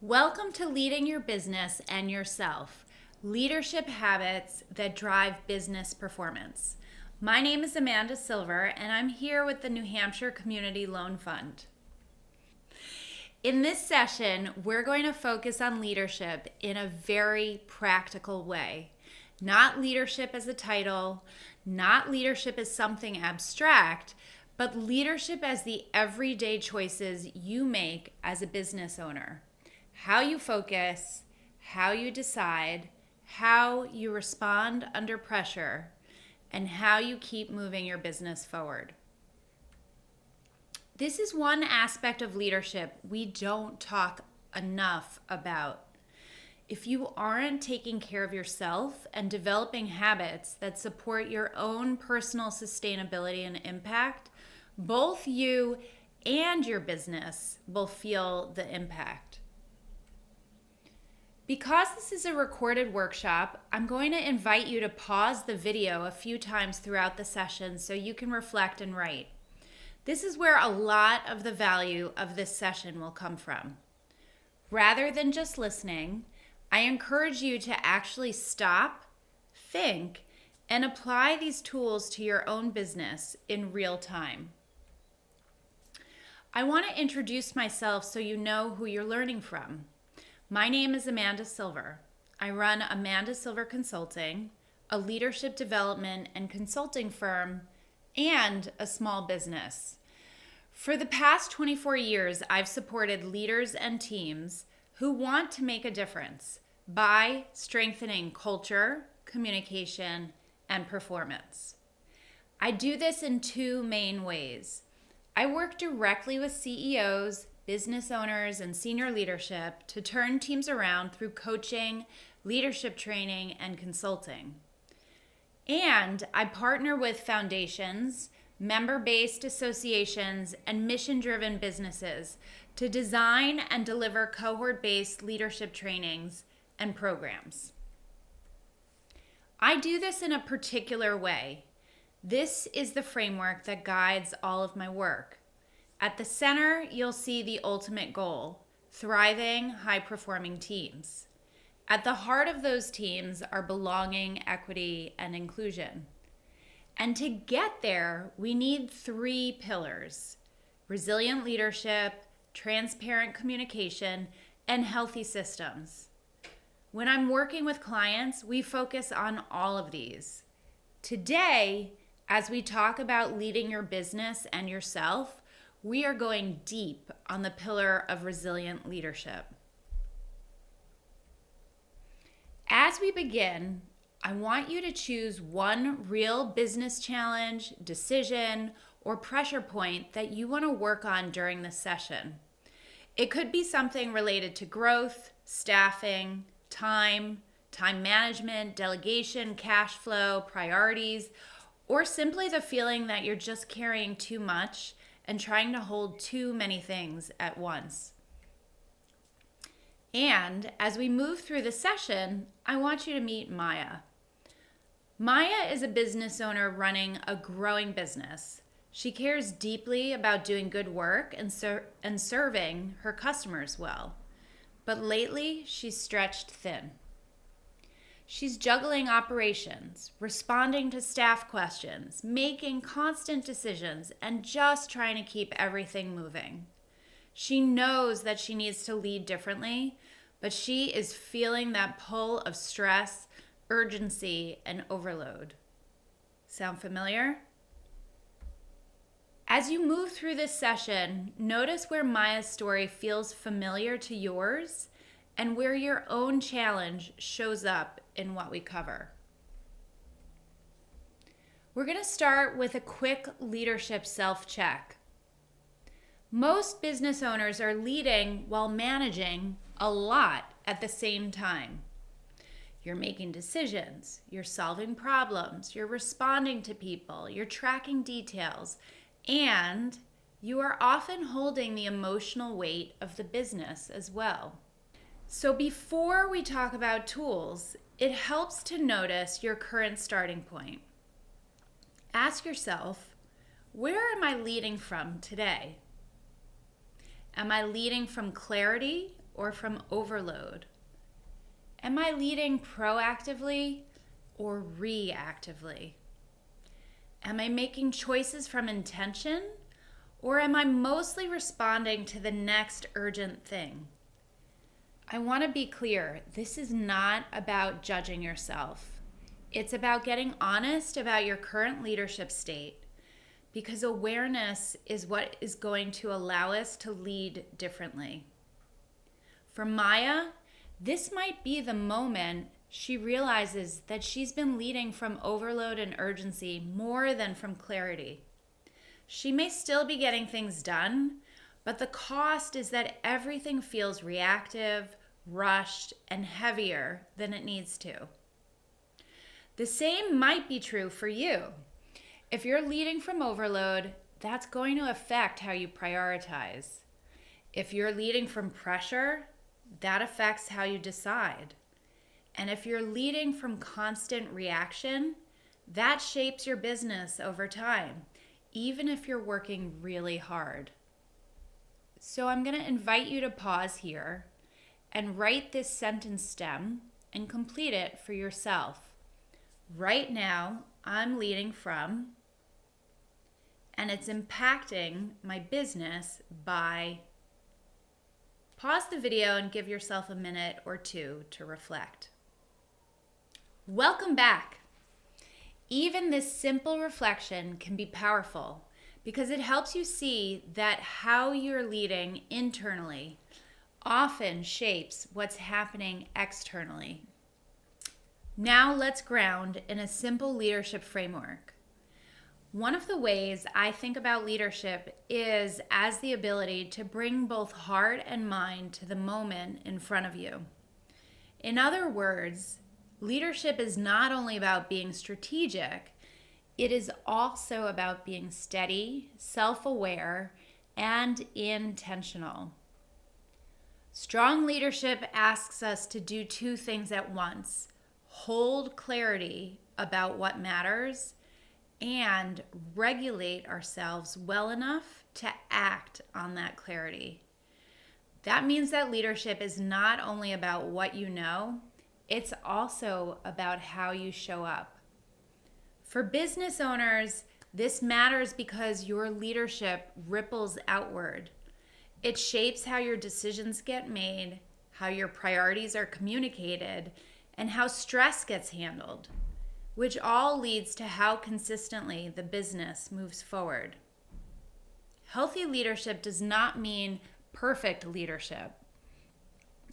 Welcome to Leading Your Business and Yourself, leadership habits that drive business performance. My name is Amanda Silver, and I'm here with the New Hampshire Community Loan Fund. In this session, we're going to focus on leadership in a very practical way. Not leadership as a title, not leadership as something abstract, but leadership as the everyday choices you make as a business owner. How you focus, how you decide, how you respond under pressure, and how you keep moving your business forward. This is one aspect of leadership we don't talk enough about. If you aren't taking care of yourself and developing habits that support your own personal sustainability and impact, both you and your business will feel the impact. Because this is a recorded workshop, I'm going to invite you to pause the video a few times throughout the session so you can reflect and write. This is where a lot of the value of this session will come from. Rather than just listening, I encourage you to actually stop, think, and apply these tools to your own business in real time. I want to introduce myself so you know who you're learning from. My name is Amanda Silver. I run Amanda Silver Consulting, a leadership development and consulting firm, and a small business. For the past 24 years, I've supported leaders and teams who want to make a difference by strengthening culture, communication, and performance. I do this in two main ways. I work directly with CEOs, business owners, and senior leadership to turn teams around through coaching, leadership training, and consulting. And I partner with foundations, member-based associations, and mission-driven businesses to design and deliver cohort-based leadership trainings and programs. I do this in a particular way. This is the framework that guides all of my work. At the center, you'll see the ultimate goal, thriving, high-performing teams. At the heart of those teams are belonging, equity, and inclusion. And to get there, we need three pillars: resilient leadership, transparent communication, and healthy systems. When I'm working with clients, we focus on all of these. Today, as we talk about leading your business and yourself, we are going deep on the pillar of resilient leadership. As we begin, I want you to choose one real business challenge, decision, or pressure point that you want to work on during this session. It could be something related to growth, staffing, time management, delegation, cash flow, priorities, or simply the feeling that you're just carrying too much and trying to hold too many things at once. And as we move through the session, I want you to meet Maya. Maya is a business owner running a growing business. She cares deeply about doing good work and serving her customers well. But lately, she's stretched thin. She's juggling operations, responding to staff questions, making constant decisions, and just trying to keep everything moving. She knows that she needs to lead differently, but she is feeling that pull of stress, urgency, and overload. Sound familiar? As you move through this session, notice where Maya's story feels familiar to yours and where your own challenge shows up in what we cover. We're going to start with a quick leadership self-check. Most business owners are leading while managing a lot at the same time. You're making decisions, you're solving problems, you're responding to people, you're tracking details, and you are often holding the emotional weight of the business as well. So before we talk about tools, it helps to notice your current starting point. Ask yourself, where am I leading from today? Am I leading from clarity or from overload? Am I leading proactively or reactively? Am I making choices from intention, or am I mostly responding to the next urgent thing? I want to be clear, this is not about judging yourself. It's about getting honest about your current leadership state, because awareness is what is going to allow us to lead differently. For Maya, this might be the moment she realizes that she's been leading from overload and urgency more than from clarity. She may still be getting things done, but the cost is that everything feels reactive, rushed, and heavier than it needs to. The same might be true for you. If you're leading from overload, that's going to affect how you prioritize. If you're leading from pressure, that affects how you decide. And if you're leading from constant reaction, that shapes your business over time, even if you're working really hard. So I'm going to invite you to pause here and write this sentence stem and complete it for yourself. Right now, I'm leading from, and it's impacting my business by. Pause the video and give yourself a minute or two to reflect. Welcome back. Even this simple reflection can be powerful because it helps you see that how you're leading internally often shapes what's happening externally. Now let's ground in a simple leadership framework. One of the ways I think about leadership is as the ability to bring both heart and mind to the moment in front of you. In other words, leadership is not only about being strategic, it is also about being steady, self-aware, and intentional. Strong leadership asks us to do two things at once: hold clarity about what matters and regulate ourselves well enough to act on that clarity. That means that leadership is not only about what you know, it's also about how you show up. For business owners, this matters because your leadership ripples outward. It shapes how your decisions get made, how your priorities are communicated, and how stress gets handled, which all leads to how consistently the business moves forward. Healthy leadership does not mean perfect leadership.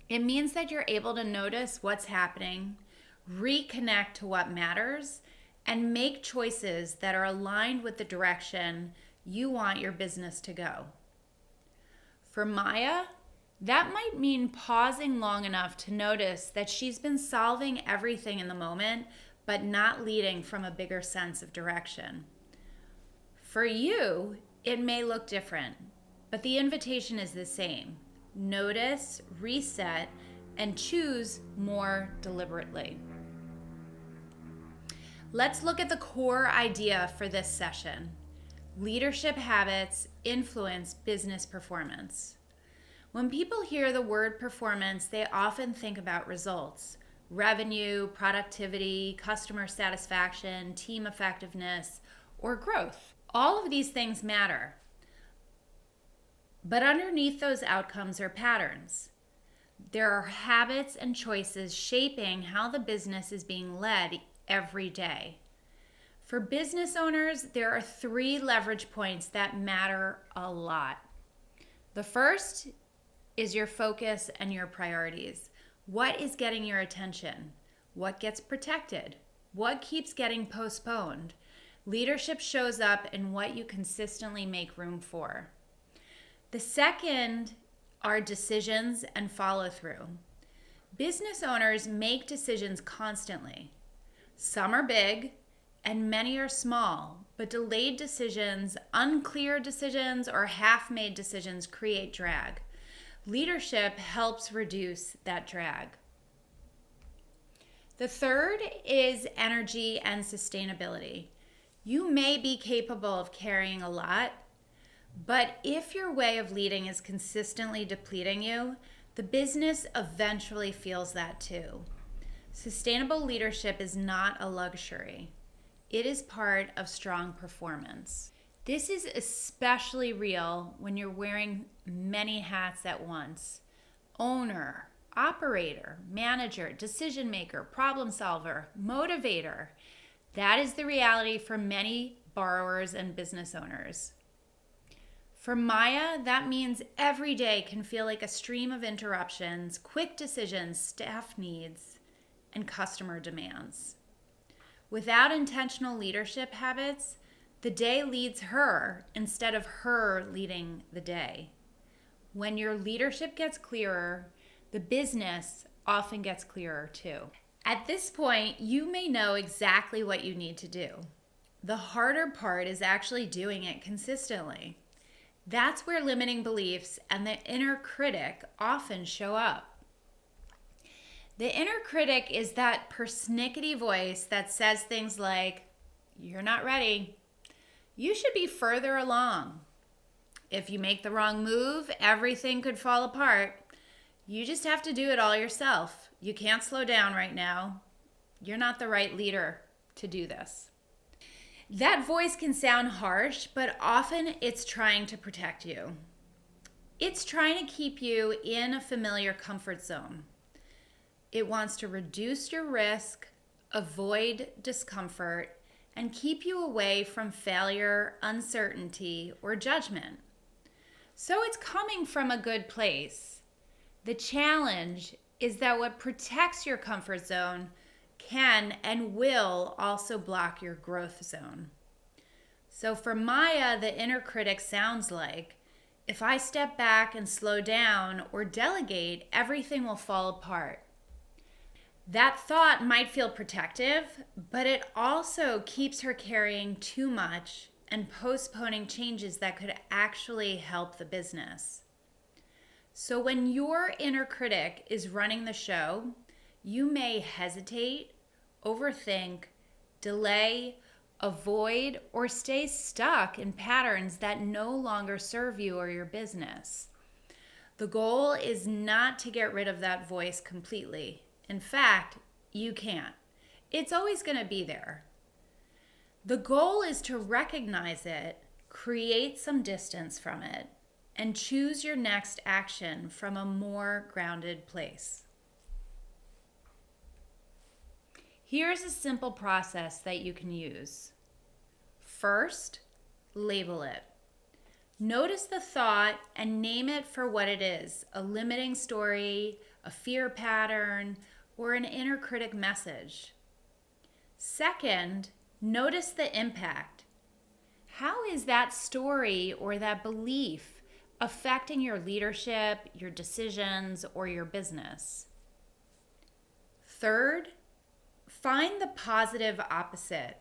It means that you're able to notice what's happening, reconnect to what matters, and make choices that are aligned with the direction you want your business to go. For Maya, that might mean pausing long enough to notice that she's been solving everything in the moment, but not leading from a bigger sense of direction. For you, it may look different, but the invitation is the same. Notice, reset, and choose more deliberately. Let's look at the core idea for this session. Leadership habits influence business performance. When people hear the word performance, they often think about results: revenue, productivity, customer satisfaction, team effectiveness, or growth. All of these things matter. But underneath those outcomes are patterns. There are habits and choices shaping how the business is being led every day. For business owners, there are 3 leverage points that matter a lot. The first is your focus and your priorities. What is getting your attention? What gets protected? What keeps getting postponed? Leadership shows up in what you consistently make room for. The second are decisions and follow through. Business owners make decisions constantly. Some are big and many are small, but delayed decisions, unclear decisions, or half-made decisions create drag. Leadership helps reduce that drag. The third is energy and sustainability. You may be capable of carrying a lot, but if your way of leading is consistently depleting you, The business eventually feels that too. Sustainable leadership is not a luxury. It is part of strong performance. This is especially real when you're wearing many hats at once. Owner, operator, manager, decision maker, problem solver, motivator. That is the reality for many borrowers and business owners. For Maya, that means every day can feel like a stream of interruptions, quick decisions, staff needs, and customer demands. Without intentional leadership habits, the day leads her instead of her leading the day. When your leadership gets clearer, the business often gets clearer too. At this point, you may know exactly what you need to do. The harder part is actually doing it consistently. That's where limiting beliefs and the inner critic often show up. The inner critic is that persnickety voice that says things like, "You're not ready. You should be further along. If you make the wrong move, everything could fall apart. You just have to do it all yourself. You can't slow down right now. You're not the right leader to do this." That voice can sound harsh, but often it's trying to protect you. It's trying to keep you in a familiar comfort zone. It wants to reduce your risk, avoid discomfort, and keep you away from failure, uncertainty, or judgment. So it's coming from a good place. The challenge is that what protects your comfort zone can and will also block your growth zone. So for Maya, the inner critic sounds like, if I step back and slow down or delegate, everything will fall apart. That thought might feel protective, but it also keeps her carrying too much and postponing changes that could actually help the business. So when your inner critic is running the show, you may hesitate, overthink, delay, avoid, or stay stuck in patterns that no longer serve you or your business. The goal is not to get rid of that voice completely. In fact, you can't. It's always going to be there. The goal is to recognize it, create some distance from it, and choose your next action from a more grounded place. Here's a simple process that you can use. First, label it. Notice the thought and name it for what it is: a limiting story, a fear pattern, or an inner critic message. Second, notice the impact. How is that story or that belief affecting your leadership, your decisions, or your business? Third, find the positive opposite.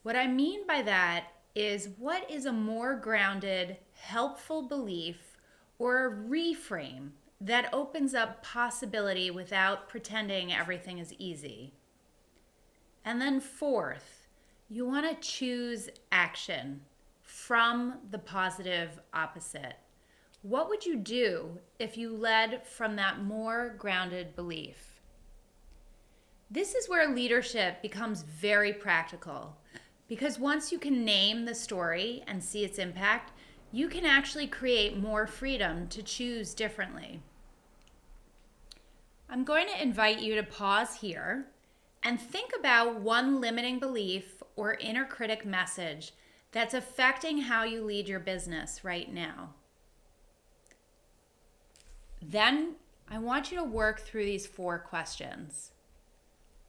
What I mean by that is, what is a more grounded, helpful belief or a reframe that opens up possibility without pretending everything is easy? And then fourth, you want to choose action from the positive opposite. What would you do if you led from that more grounded belief? This is where leadership becomes very practical, because once you can name the story and see its impact, you can actually create more freedom to choose differently. I'm going to invite you to pause here and think about one limiting belief or inner critic message that's affecting how you lead your business right now. Then I want you to work through these 4 questions.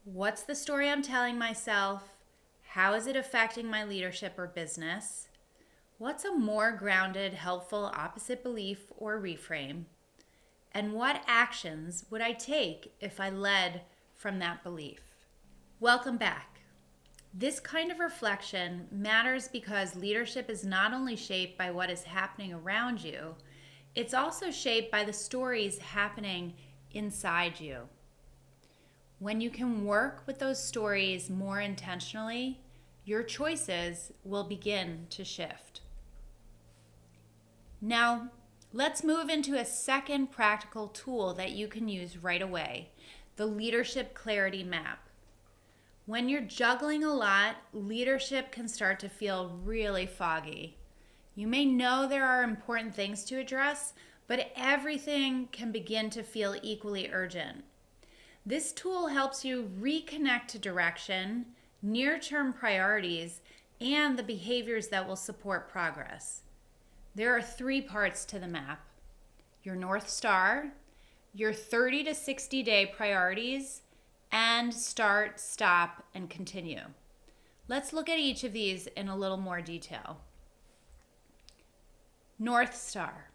What's the story I'm telling myself? How is it affecting my leadership or business? What's a more grounded, helpful opposite belief or reframe? And what actions would I take if I led from that belief? Welcome back. This kind of reflection matters because leadership is not only shaped by what is happening around you, it's also shaped by the stories happening inside you. When you can work with those stories more intentionally, your choices will begin to shift. Now, Let's move into a second practical tool that you can use right away, the Leadership Clarity Map. When you're juggling a lot, leadership can start to feel really foggy. You may know there are important things to address, but everything can begin to feel equally urgent. This tool helps you reconnect to direction, near-term priorities, and the behaviors that will support progress. There are 3 parts to the map: your North Star, your 30 to 60 day priorities, and start, stop, and continue. Let's look at each of these in a little more detail. North Star.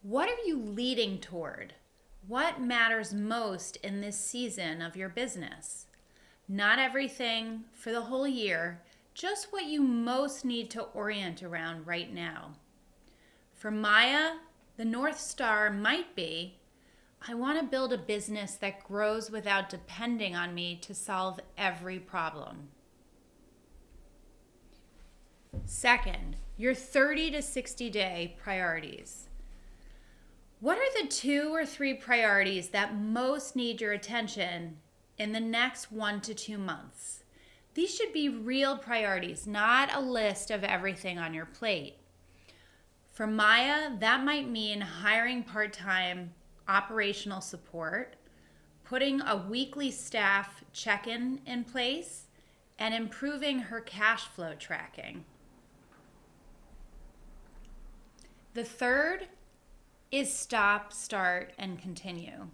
What are you leading toward? What matters most in this season of your business? Not everything for the whole year, just what you most need to orient around right now. For Maya, the North Star might be, I want to build a business that grows without depending on me to solve every problem. Second, your 30 to 60 day priorities. What are the 2 or 3 priorities that most need your attention in the next 1 to 2 months? These should be real priorities, not a list of everything on your plate. For Maya, that might mean hiring part-time operational support, putting a weekly staff check-in in place, and improving her cash flow tracking. The third is stop, start, and continue.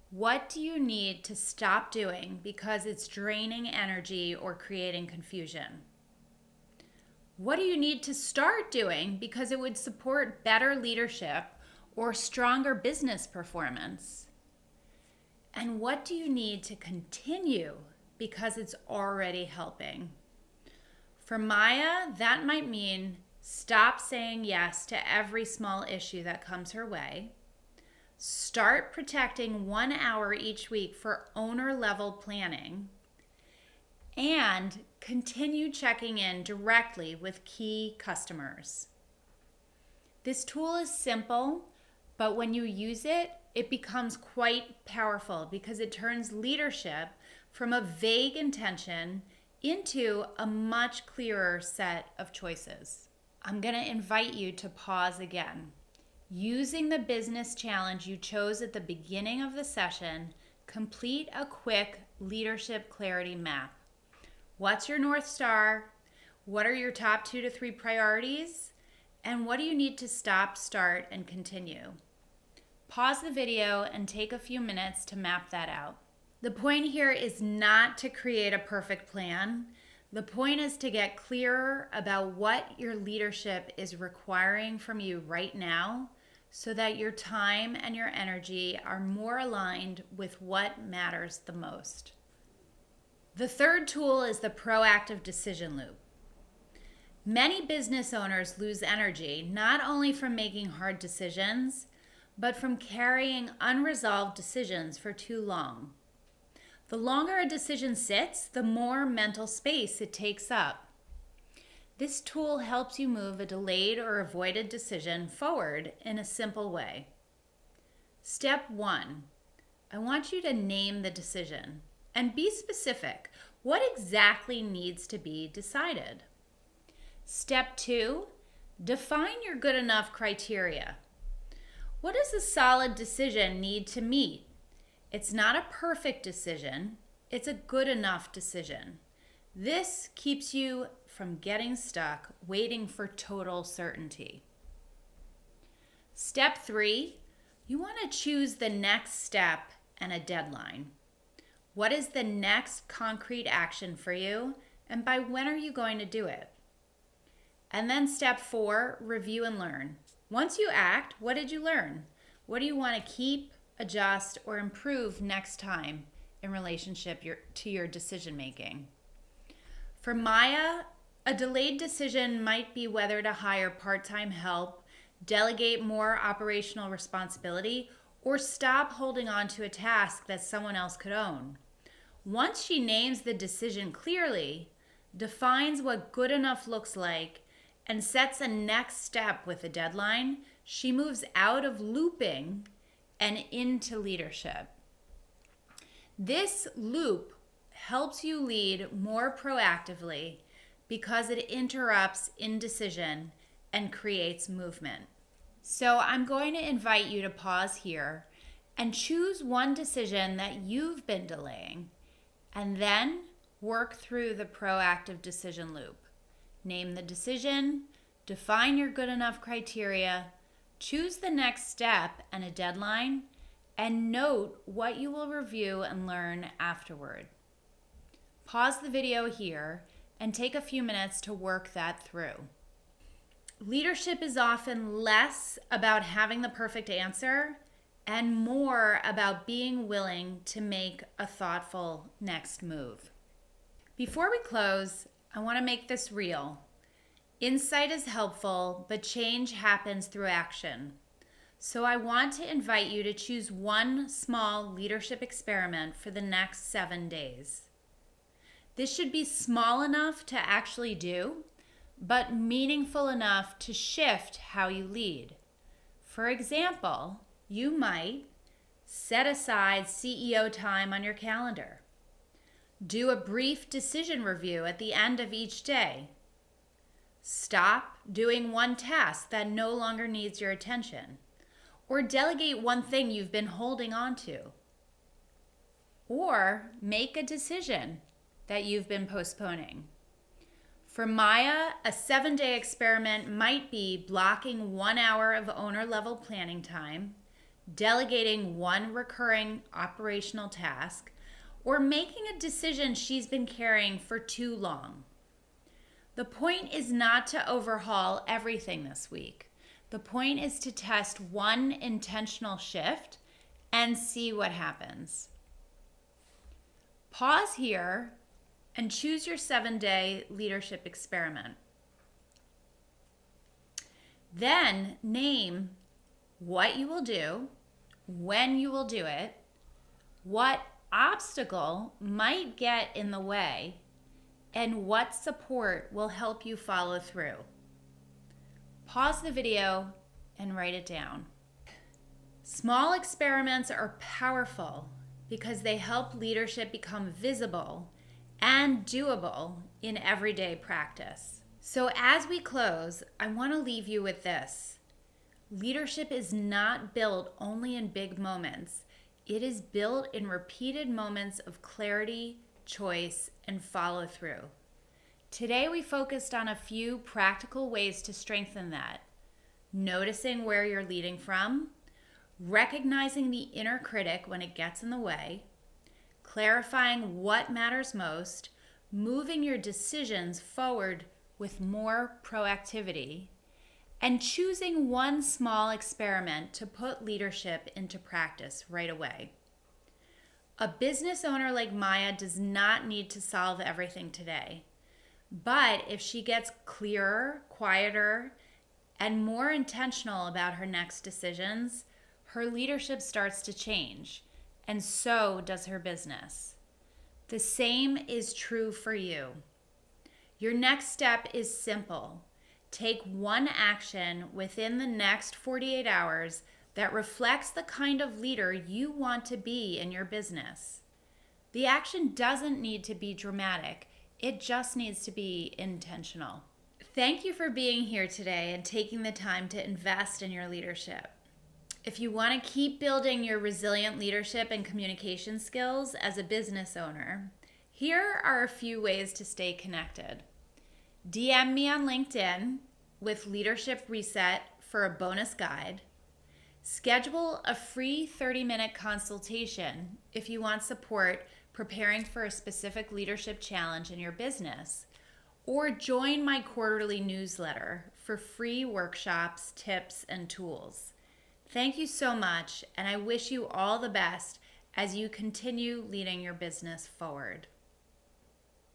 What do you need to stop doing because it's draining energy or creating confusion? What do you need to start doing because it would support better leadership or stronger business performance? And what do you need to continue because it's already helping? For Maya, that might mean stop saying yes to every small issue that comes her way. Start protecting 1 hour each week for owner-level planning. And continue checking in directly with key customers. This tool is simple, but when you use it, it becomes quite powerful because it turns leadership from a vague intention into a much clearer set of choices. I'm going to invite you to pause again. Using the business challenge you chose at the beginning of the session, complete a quick leadership clarity map. What's your North Star? What are your top 2 to 3 priorities? And what do you need to stop, start, and continue? Pause the video and take a few minutes to map that out. The point here is not to create a perfect plan. The point is to get clearer about what your leadership is requiring from you right now so that your time and your energy are more aligned with what matters the most. The third tool is the proactive decision loop. Many business owners lose energy not only from making hard decisions, but from carrying unresolved decisions for too long. The longer a decision sits, the more mental space it takes up. This tool helps you move a delayed or avoided decision forward in a simple way. Step 1, I want you to name the decision. And be specific. What exactly needs to be decided? Step 2, define your good enough criteria. What does a solid decision need to meet? It's not a perfect decision. It's a good enough decision. This keeps you from getting stuck waiting for total certainty. Step 3, you want to choose the next step and a deadline. What is the next concrete action for you, and by when are you going to do it? And then step 4, review and learn. Once you act, what did you learn? What do you want to keep, adjust, or improve next time in relationship to your decision making? For Maya, a delayed decision might be whether to hire part-time help, delegate more operational responsibility, or stop holding on to a task that someone else could own. Once she names the decision clearly, defines what good enough looks like, and sets a next step with a deadline, She moves out of looping and into leadership. This loop helps you lead more proactively because it interrupts indecision and creates movement. So I'm going to invite you to pause here and choose one decision that you've been delaying, and then work through the proactive decision loop. Name the decision, define your good enough criteria, choose the next step and a deadline, and note what you will review and learn afterward. Pause the video here and take a few minutes to work that through. Leadership is often less about having the perfect answer and more about being willing to make a thoughtful next move. Before we close, I want to make this real. Insight is helpful, but change happens through action. So I want to invite you to choose one small leadership experiment for the next 7 days. This should be small enough to actually do, but meaningful enough to shift how you lead. For example, you might set aside CEO time on your calendar. Do a brief decision review at the end of each day. Stop doing one task that no longer needs your attention. Or delegate one thing you've been holding on to. Or make a decision that you've been postponing. For Maya, a 7-day experiment might be blocking 1 hour of owner-level planning time, delegating one recurring operational task, or making a decision she's been carrying for too long. The point is not to overhaul everything this week. The point is to test one intentional shift and see what happens. Pause here and choose your 7-day leadership experiment. Then name what you will do, when you will do it, what obstacle might get in the way, and what support will help you follow through. Pause the video and write it down. Small experiments are powerful because they help leadership become visible and doable in everyday practice. So as we close, I want to leave you with this. Leadership is not built only in big moments. It is built in repeated moments of clarity, choice, and follow through. Today we focused on a few practical ways to strengthen that. Noticing where you're leading from, recognizing the inner critic when it gets in the way, clarifying what matters most, moving your decisions forward with more proactivity, and choosing one small experiment to put leadership into practice right away. A business owner like Maya does not need to solve everything today. But if she gets clearer, quieter, and more intentional about her next decisions, her leadership starts to change, and so does her business. The same is true for you. Your next step is simple. Take one action within the next 48 hours that reflects the kind of leader you want to be in your business. The action doesn't need to be dramatic. It just needs to be intentional. Thank you for being here today and taking the time to invest in your leadership. If you want to keep building your resilient leadership and communication skills as a business owner, here are a few ways to stay connected. DM me on LinkedIn with Leadership Reset for a bonus guide. Schedule a free 30-minute consultation if you want support preparing for a specific leadership challenge in your business, or join my quarterly newsletter for free workshops, tips, and tools. Thank you so much, and I wish you all the best as you continue leading your business forward.